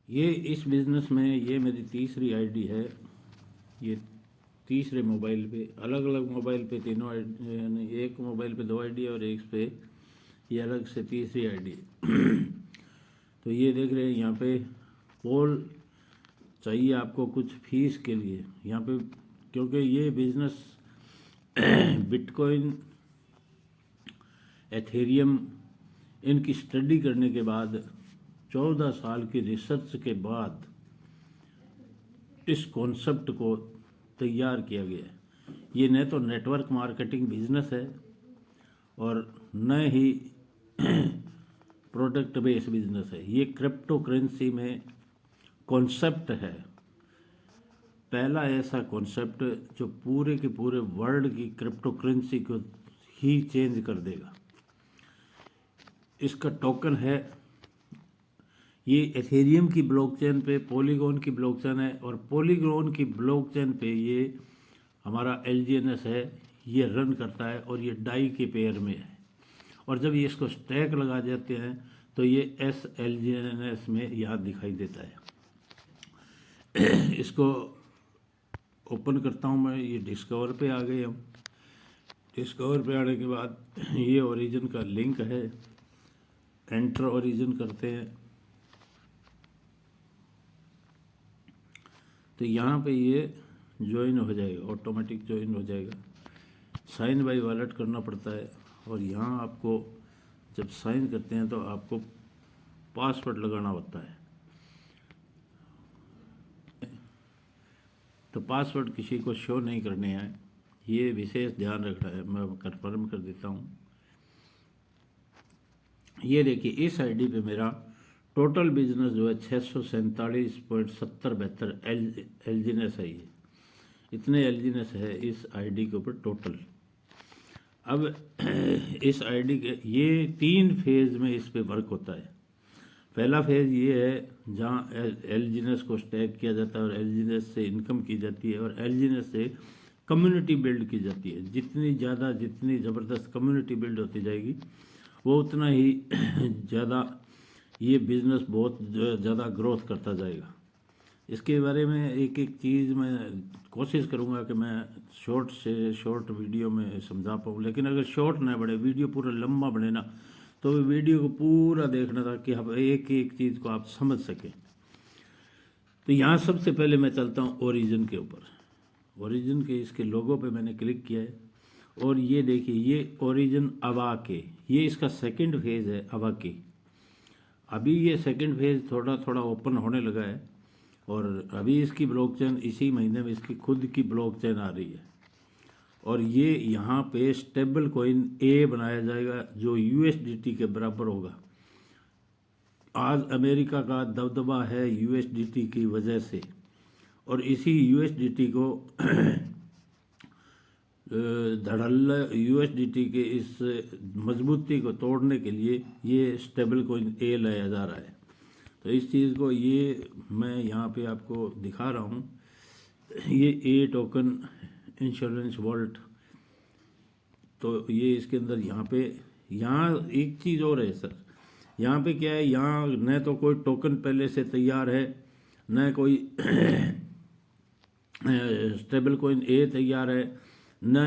ये इस बिज़नेस में ये मेरी तीसरी आईडी है। ये तीसरे मोबाइल पे, अलग अलग मोबाइल पे तीनों यानी एक मोबाइल पे 2 आईडी है और एक पे ये अलग से तीसरी आईडी है। तो ये देख रहे हैं यहाँ पे पोल चाहिए आपको कुछ फीस के लिए यहाँ पे, क्योंकि ये बिज़नेस बिटकॉइन, एथेरियम, इनकी स्टडी करने के बाद 14 साल की रिसर्च के बाद इस कॉन्सेप्ट को तैयार किया गया है। ये न तो नेटवर्क मार्केटिंग बिजनेस है और न ही प्रोडक्ट बेस्ड बिजनेस है। ये क्रिप्टो करेंसी में कॉन्सेप्ट है, पहला ऐसा कॉन्सेप्ट जो पूरे के पूरे वर्ल्ड की क्रिप्टो करेंसी को ही चेंज कर देगा। इसका टोकन है, ये एथेरियम की ब्लॉकचेन पे पॉलीगॉन की ब्लॉकचेन है और पॉलीगॉन की ब्लॉकचेन पे ये हमारा LGNS है, ये रन करता है और ये डाई के पेयर में है। और जब ये इसको स्टैक लगा देते हैं तो ये SLGNS में यहाँ दिखाई देता है। इसको ओपन करता हूँ मैं, ये डिस्कवर पे आ गए हम। डिस्कवर पे आने के बाद ये ओरिजिन का लिंक है, एंटर ओरिजिन करते हैं तो यहाँ पे ये ज्वाइन हो जाएगा, ऑटोमेटिक ज्वाइन हो जाएगा। साइन बाय वॉलेट करना पड़ता है और यहाँ आपको जब साइन करते हैं तो आपको पासवर्ड लगाना होता है। तो पासवर्ड किसी को शो नहीं करने हैं, ये विशेष ध्यान रखना है। मैं कन्फर्म कर देता हूँ। ये देखिए इस आईडी पे मेरा टोटल बिजनेस जो है 647.7072 LGNS है। ये इतने LGNS है इस आईडी के ऊपर टोटल। अब इस आईडी के ये 3 फेज़ में इस पे वर्क होता है। पहला फेज़ ये है जहाँ LGNS को स्टैक किया जाता है और LGNS से इनकम की जाती है और LGNS से कम्युनिटी बिल्ड की जाती है। जितनी ज़्यादा, जितनी ज़बरदस्त कम्युनिटी बिल्ड होती जाएगी वो उतना ही ज़्यादा ये बिज़नेस बहुत ज़्यादा ग्रोथ करता जाएगा। इसके बारे में एक एक चीज़ मैं कोशिश करूँगा कि मैं शॉर्ट से शॉर्ट वीडियो में समझा पाऊँ, लेकिन अगर शॉर्ट ना बढ़े, वीडियो पूरा लंबा बने ना, तो वीडियो को पूरा देखना था कि हम एक एक चीज़ को आप समझ सकें। तो यहाँ सबसे पहले मैं चलता हूँ ओरिजिन के ऊपर। ओरिजिन के इसके लोगो पे मैंने क्लिक किया है और ये देखिए ये ओरिजिन अवाके, ये इसका सेकंड फेज़ है अवाके। अभी ये सेकंड फेज़ थोड़ा थोड़ा ओपन होने लगा है और अभी इसकी ब्लॉकचेन इसी महीने में इसकी खुद की ब्लॉकचेन आ रही है और ये यहाँ पे स्टेबल कॉइन A बनाया जाएगा जो USDT के बराबर होगा। आज अमेरिका का दबदबा है USDT की वजह से और इसी USDT को धड़ल्ला USDT के इस मजबूती को तोड़ने के लिए ये स्टेबल कॉइन A लाया जा रहा है। तो इस चीज़ को ये मैं यहाँ पे आपको दिखा रहा हूँ। ये A टोकन इंश्योरेंस वॉल्ट, तो ये इसके अंदर यहाँ एक चीज़ और है सर। यहाँ पे क्या है, यहाँ न तो कोई टोकन पहले से तैयार है, न कोई स्टेबल कॉइन A तैयार है, न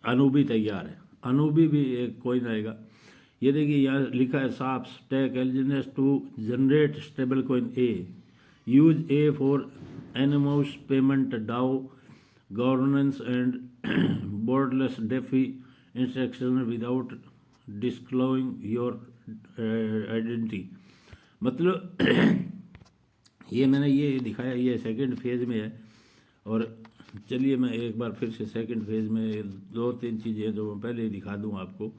अनुबी तैयार है। अनुबी भी एक कॉइन आएगा। ये देखिए यहाँ लिखा है साफ stack LGNS to generate stable coin A, use A for anonymous payment DAO governance and borderless DeFi instruction without disclosing your identity. मतलब ये मैंने ये दिखाया, ये सेकंड फेज़ में है। और चलिए मैं एक बार फिर से सेकंड फेज़ में 2-3 चीज़ें जो मैं पहले ही दिखा दूँ आपको।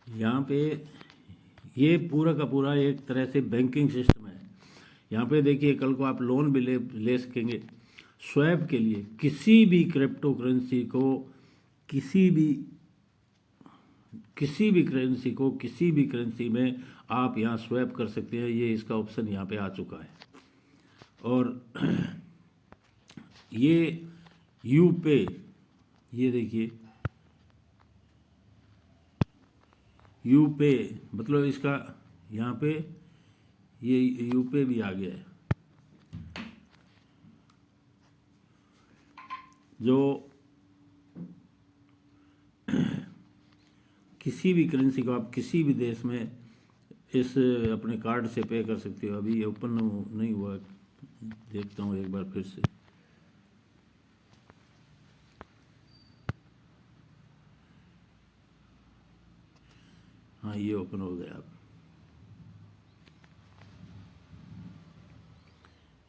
यहाँ पे ये पूरा का पूरा एक तरह से बैंकिंग सिस्टम है। यहाँ पे देखिए कल को आप लोन भी ले सकेंगे स्वैप के लिए। किसी भी क्रिप्टो करेंसी को किसी भी करेंसी में आप यहाँ स्वैप कर सकते हैं। ये इसका ऑप्शन यहाँ पे आ चुका है। और ये यूपे, ये देखिए यूपे मतलब इसका यहाँ पे ये यूपे भी आ गया है। जो किसी भी करेंसी को आप किसी भी देश में इस अपने कार्ड से पे कर सकते हो। अभी ये ओपन नहीं हुआ, देखता हूँ एक बार फिर से। हाँ, ये ओपन हो गया। आप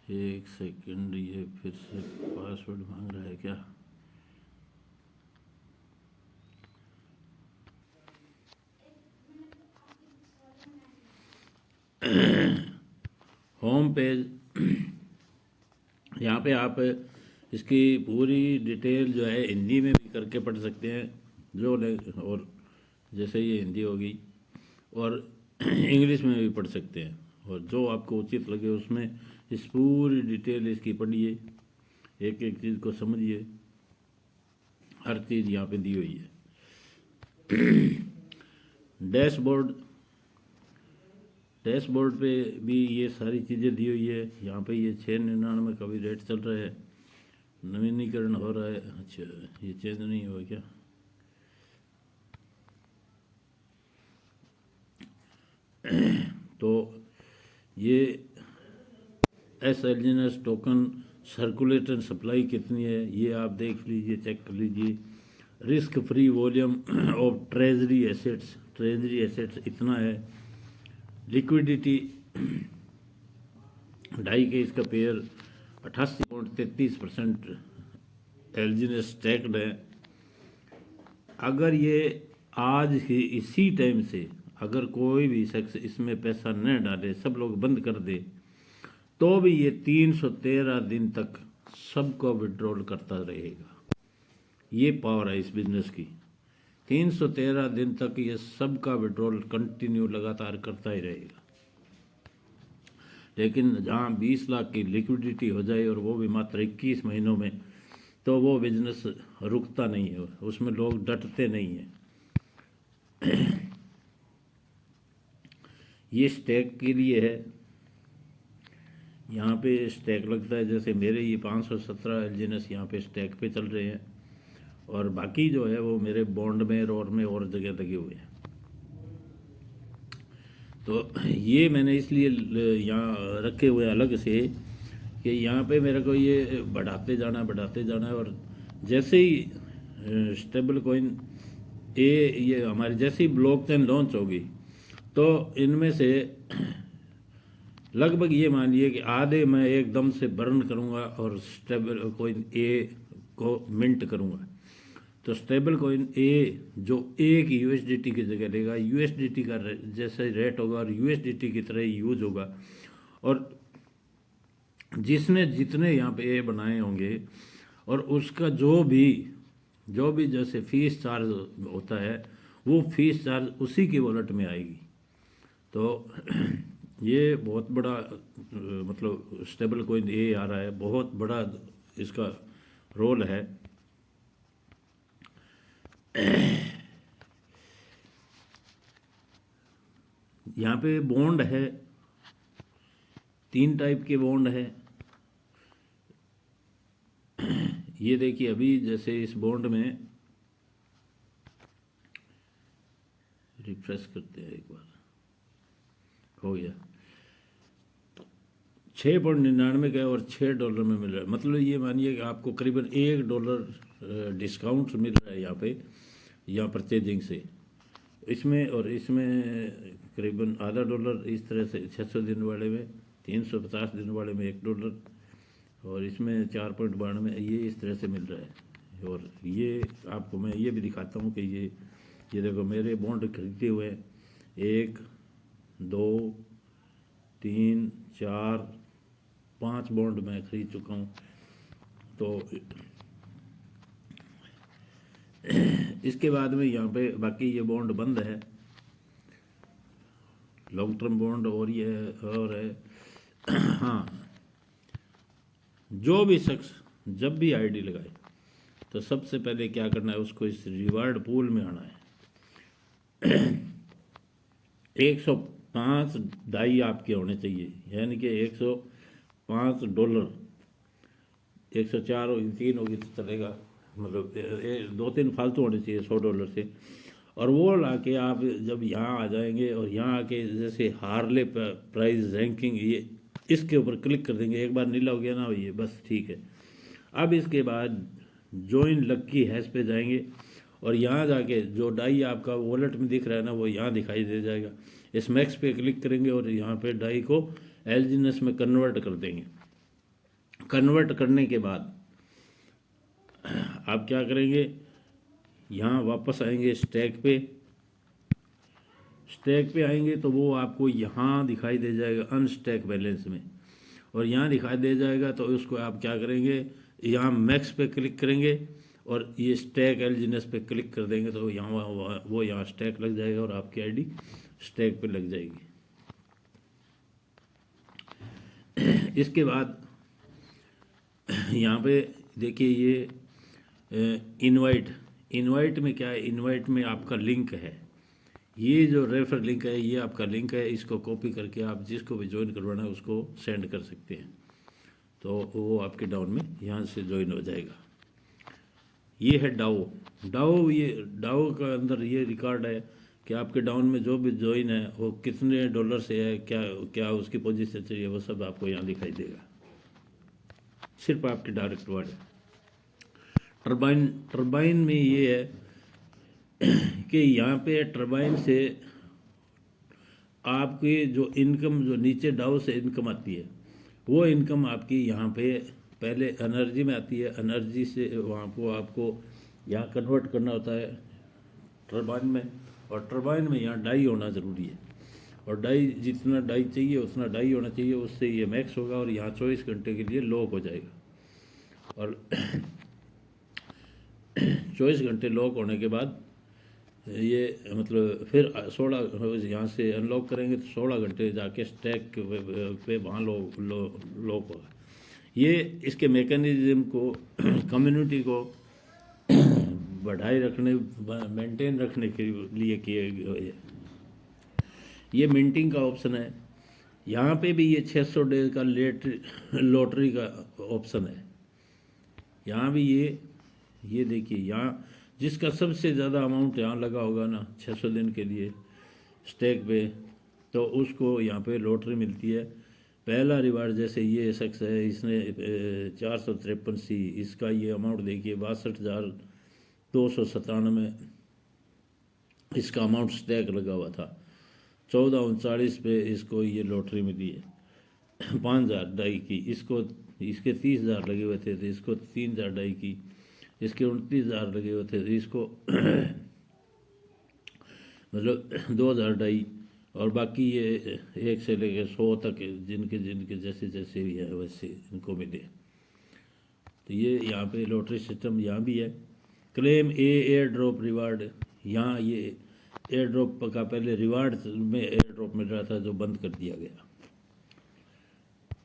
एक सेकंड, ये फिर से पासवर्ड मांग रहा है क्या? होम पेज, यहाँ पे आप इसकी पूरी डिटेल जो है हिंदी में भी करके पढ़ सकते हैं, और जैसे ये हिंदी होगी, और इंग्लिश में भी पढ़ सकते हैं, और जो आपको उचित लगे उसमें इस पूरी डिटेल इसकी पढ़िए, एक एक चीज़ को समझिए। हर चीज़ यहाँ पे दी हुई है। डैशबोर्ड पे भी ये सारी चीज़ें दी हुई है। यहाँ पे ये 699 का भी रेट चल रहा है, नवीनीकरण हो रहा है। अच्छा, ये चेंज नहीं हुआ क्या? तो ये एसएलजीएस टोकन सर्कुलेटर सप्लाई कितनी है ये आप देख लीजिए, चेक कर लीजिए। Risk free volume of treasury assets इतना है। लिक्विडिटी 2.5 के इसका पेयर 88.33% एलजीएस स्टैक्ड है। अगर ये आज ही इसी टाइम से अगर कोई भी शख्स इसमें पैसा न डाले, सब लोग बंद कर दे, तो भी ये 313 दिन तक सबको विड्रॉल करता रहेगा। ये पावर है इस बिजनेस की। 313 दिन तक ये सबका विड्रॉल कंटिन्यू लगातार करता ही रहेगा। लेकिन जहाँ 20 लाख की लिक्विडिटी हो जाए, और वो भी मात्र 21 महीनों में, तो वो बिजनेस रुकता नहीं है, उसमें लोग डटते नहीं हैं। ये स्टैक के लिए है। यहाँ पे स्टैक लगता है, जैसे मेरे ये 517 एलजीएस यहाँ पे स्टैक पे चल रहे हैं, और बाकी जो है वो मेरे बॉन्ड में और जगह लगे हुए हैं। तो ये मैंने इसलिए यहाँ रखे हुए अलग से कि यहाँ पे मेरे को ये बढ़ाते जाना है। और जैसे ही स्टेबल कॉइन ये हमारी जैसे ही ब्लॉकचेन लॉन्च होगी, तो इनमें से लगभग ये मानिए कि आधे मैं एकदम से बर्न करूँगा और स्टेबल कॉइन ए को मिंट करूँगा। तो स्टेबल कॉइन ए जो एक यूएसडीटी की जगह लेगा, यूएसडीटी का जैसे रेट होगा और यूएसडीटी की तरह यूज होगा। और जिसने जितने यहाँ पे ए बनाए होंगे, और उसका जो भी जैसे फीस चार्ज होता है, वो फीस चार्ज उसी की वॉलेट में आएगी। तो ये बहुत बड़ा मतलब स्टेबल कॉइन ए आ रहा है, बहुत बड़ा इसका रोल है। यहाँ पे बॉन्ड है, 3 टाइप के बॉन्ड है। ये देखिए, अभी जैसे इस बॉन्ड में रिफ्रेश करते हैं एक बार, हो गया 6.99 का और $6 में मिल रहा है। मतलब ये मानिए कि आपको करीबन $1 डिस्काउंट मिल रहा है यहाँ पे, यहाँ परचेजिंग से। इसमें और इसमें करीबन आधा $1 इस तरह से 600 दिन वाले में, 350 दिन वाले में $1, और इसमें 4.92 ये इस तरह से मिल रहा है। और ये आपको मैं ये भी दिखाता हूँ कि ये देखो मेरे बॉन्ड खरीदे हुए 1 2 3 4 5 बॉन्ड मैं खरीद चुका हूँ। तो इसके बाद में यहाँ पे बाकी ये बॉन्ड बंद है, लॉन्ग टर्म बॉन्ड, और ये है। हाँ, जो भी शख्स जब भी आईडी लगाए, तो सबसे पहले क्या करना है, उसको इस रिवार्ड पूल में आना है। 5 डाई आपके होने चाहिए, यानी कि $105, 104 होगी, 3 होगी तो चलेगा, मतलब 2-3 फालतू होने चाहिए $100 से। और वो ला के आप जब यहाँ आ जाएंगे और यहाँ आके जैसे हार्ले प्राइस रैंकिंग, ये इसके ऊपर क्लिक कर देंगे, एक बार नीला हो गया ना ये, बस ठीक है। अब इसके बाद जॉइन लक्की हैश पे जाएंगे और यहाँ जाके जो डाई आपका वॉलेट में दिख रहा है ना, वो यहाँ दिखाई दे जाएगा। इस मैक्स पे क्लिक करेंगे और यहाँ पे डाई को एलजीएनएस में कन्वर्ट कर देंगे। कन्वर्ट करने के बाद आप क्या करेंगे, यहाँ वापस आएंगे स्टैक पे। स्टैक पे आएंगे तो वो आपको यहाँ दिखाई दे जाएगा अनस्टैक बैलेंस में, और यहाँ दिखाई दे जाएगा तो उसको आप क्या करेंगे, यहाँ मैक्स पे क्लिक करेंगे और ये स्टैक एलजीएनएस पे क्लिक कर देंगे तो यहाँ वो यहाँ स्टैक लग जाएगा और आपकी आईडी स्टैक पे लग जाएगी। इसके बाद यहाँ पे देखिए ये इनवाइट में क्या है, इनवाइट में आपका लिंक है, ये जो रेफर लिंक है ये आपका लिंक है, इसको कॉपी करके आप जिसको भी ज्वाइन करवाना है उसको सेंड कर सकते हैं, तो वो आपके डाउन में यहाँ से ज्वाइन हो जाएगा। ये है डाओ, ये डाओ का अंदर ये रिकॉर्ड है कि आपके डाउन में जो भी ज्वाइन है वो कितने डॉलर से है, क्या क्या उसकी पोजीशन चाहिए, वो सब आपको यहाँ दिखाई देगा, सिर्फ आपके डायरेक्ट वर्ड है। टर्बाइन में ये है कि यहाँ पे टर्बाइन से आपकी जो इनकम, जो नीचे डाउ से इनकम आती है, वो इनकम आपकी यहाँ पे पहले एनर्जी में आती है, एनर्जी से वहाँ को आपको यहाँ कन्वर्ट करना होता है टर्बाइन में, और टर्बाइन में यहाँ डाई होना ज़रूरी है, और डाई जितना डाई चाहिए उतना डाई होना चाहिए, उससे ये मैक्स होगा और यहाँ 24 घंटे के लिए लॉक हो जाएगा। और 24 घंटे लॉक होने के बाद ये मतलब फिर 16 यहाँ से अनलॉक करेंगे तो 16 घंटे जाके स्टैक पे वहाँ लॉक होगा। ये इसके मैकेनिज्म को कम्युनिटी को बढ़ाए रखने, मेंटेन रखने के लिए किए गए। ये मिंटिंग का ऑप्शन है, यहाँ पे भी ये 600 डेज का लॉटरी का ऑप्शन है। यहाँ भी ये देखिए, यहाँ जिसका सबसे ज़्यादा अमाउंट यहाँ लगा होगा ना 600 दिन के लिए स्टैक पे, तो उसको यहाँ पे लॉटरी मिलती है। पहला रिवार्ड जैसे ये शख्स है, इसने 453C, इसका ये अमाउंट देखिए 62,297 इसका अमाउंट स्टैक लगा हुआ था। 14:39 पे इसको ये लॉटरी मिली है 5,000 डाई की, इसके 30,000 लगे हुए थे तो इसको 3,000 डाई की, इसके 29,000 लगे हुए थे तो इसको मतलब 2,000 डाई, और बाकी ये 1 से लेकर 100 तक जिनके जैसे जैसे भी है वैसे इनको मिले। तो ये यहाँ पे लॉटरी सिस्टम यहाँ भी है। क्लेम एयर ड्रॉप रिवार्ड, यहाँ ये एयर ड्रॉप का पहले रिवार्ड में एयर ड्रॉप मिल रहा था जो बंद कर दिया गया।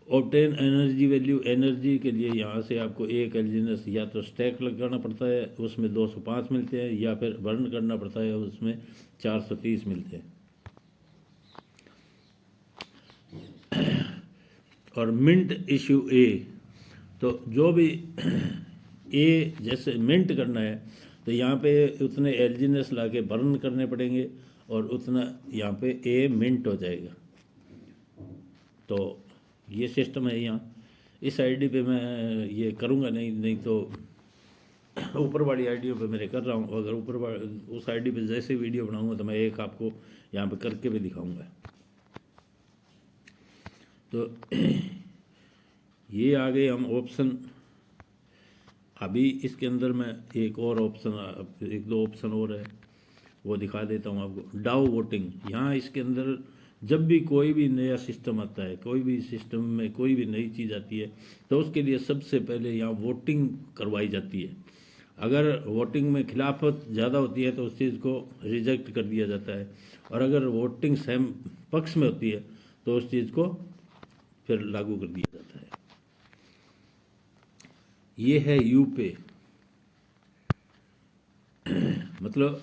ऑब्टेन एनर्जी वैल्यू, एनर्जी के लिए यहाँ से आपको एक एलजीएनएस या तो स्टैक लगाना पड़ता है, उसमें 205 मिलते हैं, या फिर बर्न करना पड़ता है, उसमें 430 मिलते हैं। और मिंट इशू ए, तो जो भी ए जैसे मिंट करना है तो यहाँ पे उतने एलजीएनएस ला के बर्न करने पड़ेंगे और उतना यहाँ पे ए मिंट हो जाएगा। तो ये सिस्टम है यहाँ। इस आईडी पे मैं ये करूँगा नहीं तो ऊपर वाली आईडियों पे मेरे कर रहा हूँ, अगर ऊपर उस आईडी पे जैसे वीडियो बनाऊँगा तो मैं एक आपको यहाँ पे करके भी दिखाऊँगा। तो ये आ गए हम ऑप्शन। अभी इसके अंदर मैं एक और ऑप्शन, एक दो ऑप्शन और है वो दिखा देता हूँ आपको। डाउ वोटिंग, यहाँ इसके अंदर जब भी कोई भी नया सिस्टम आता है, कोई भी सिस्टम में कोई भी नई चीज़ आती है तो उसके लिए सबसे पहले यहाँ वोटिंग करवाई जाती है। अगर वोटिंग में खिलाफत ज़्यादा होती है तो उस चीज़ को रिजेक्ट कर दिया जाता है, और अगर वोटिंग सहम पक्ष में होती है तो उस चीज़ को फिर लागू कर दिया जाता है। ये है यूपे, मतलब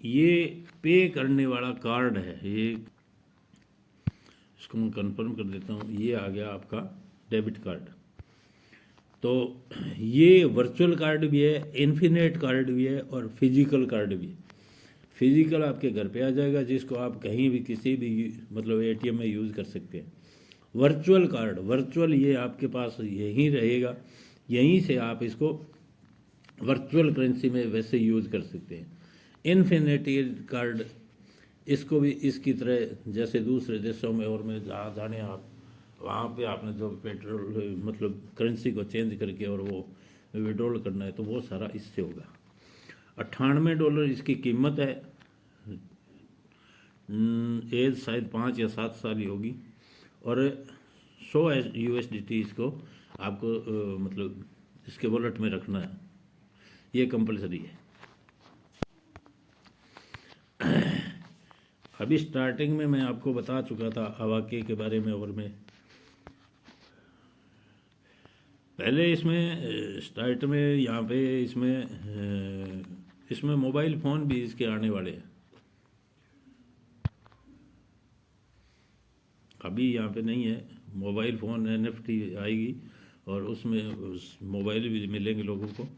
ये पे करने वाला कार्ड है, ये इसको मैं कंफर्म कर देता हूँ। ये आ गया आपका डेबिट कार्ड। तो ये वर्चुअल कार्ड भी है, इन्फिनेट कार्ड भी है और फिजिकल कार्ड भी है। फिजिकल आपके घर पे आ जाएगा, जिसको आप कहीं भी किसी भी मतलब एटीएम में यूज़ कर सकते हैं। वर्चुअल कार्ड, वर्चुअल ये आपके पास यहीं रहेगा, यहीं से आप इसको वर्चुअल करेंसी में वैसे यूज़ कर सकते हैं। इन्फिनिटी कार्ड, इसको भी इसकी तरह जैसे दूसरे देशों में और में जहाँ जाने आप, वहाँ पे आपने जो पेट्रोल मतलब करेंसी को चेंज करके और वो विड्रॉल करना है तो वो सारा इससे होगा। $98 इसकी कीमत है। एज शायद 5 या 7 साल ही होगी और 100 USDT इसको आपको मतलब इसके वॉलेट में रखना है, ये कंपलसरी है। अभी स्टार्टिंग में मैं आपको बता चुका था अवाके के बारे में, और मैं पहले इसमें स्टार्ट में यहाँ पे इसमें मोबाइल फ़ोन भी इसके आने वाले हैं। अभी यहाँ पे नहीं है, मोबाइल फ़ोन NFT आएगी और उसमें उस मोबाइल भी मिलेंगे लोगों को।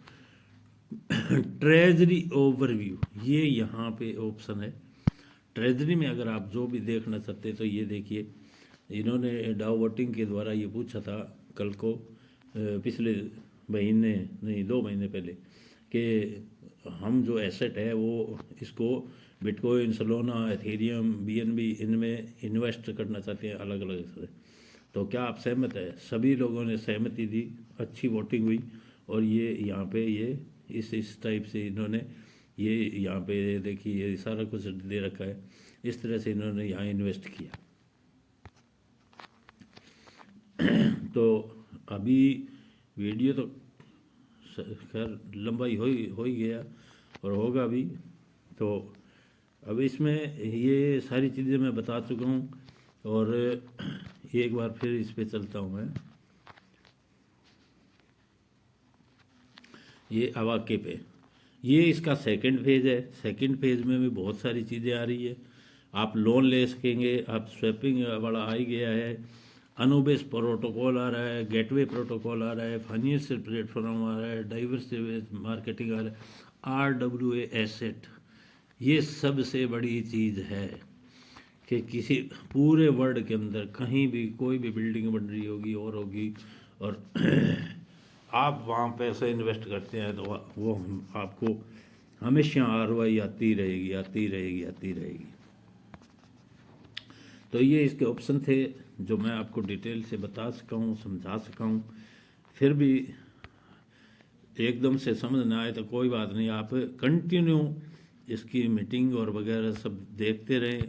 ट्रेजरी ओवरव्यू, ये यहाँ पे ऑप्शन है। ट्रेजरी में अगर आप जो भी देखना चाहते हैं तो ये देखिए, इन्होंने डाउ वोटिंग के द्वारा ये पूछा था कल को, पिछले महीने नहीं 2 महीने पहले, कि हम जो एसेट है वो इसको बिटकॉइन, सोलाना, एथेरियम, BNB इनमें इन्वेस्ट करना चाहते हैं अलग अलग से, तो क्या आप सहमत है? सभी लोगों ने सहमति दी, अच्छी वोटिंग हुई और ये यहाँ पे ये इस टाइप से इन्होंने ये यहाँ पे देखिए ये सारा कुछ दे रखा है। इस तरह से इन्होंने यहाँ इन्वेस्ट किया। तो अभी वीडियो तो खैर लंबा ही हो ही गया और होगा भी। तो अब इसमें ये सारी चीज़ें मैं बता चुका हूँ और एक बार फिर इस पे चलता हूँ मैं, ये अवाके पे। ये इसका सेकंड फेज़ है। सेकंड फेज़ में भी बहुत सारी चीज़ें आ रही है। आप लोन ले सकेंगे, आप स्वैपिंग वाला आ ही गया है, अनुबेस प्रोटोकॉल आ रहा है, गेटवे प्रोटोकॉल आ रहा है, फाइनेंशियल प्लेटफॉर्म आ रहा है, डाइवर्सिफाइड मार्केटिंग आ रहा है, RWA एसेट। ये सबसे बड़ी चीज़ है कि किसी पूरे वर्ल्ड के अंदर कहीं भी कोई भी बिल्डिंग बन रही होगी और होगी और आप वहाँ पैसे इन्वेस्ट करते हैं तो वो आपको हमेशा ROI आती रहेगी आती रहेगी आती रहेगी। तो ये इसके ऑप्शन थे जो मैं आपको डिटेल से बता सका हूँ, समझा सका हूँ। फिर भी एकदम से समझ ना आए तो कोई बात नहीं, आप कंटिन्यू इसकी मीटिंग और वगैरह सब देखते रहें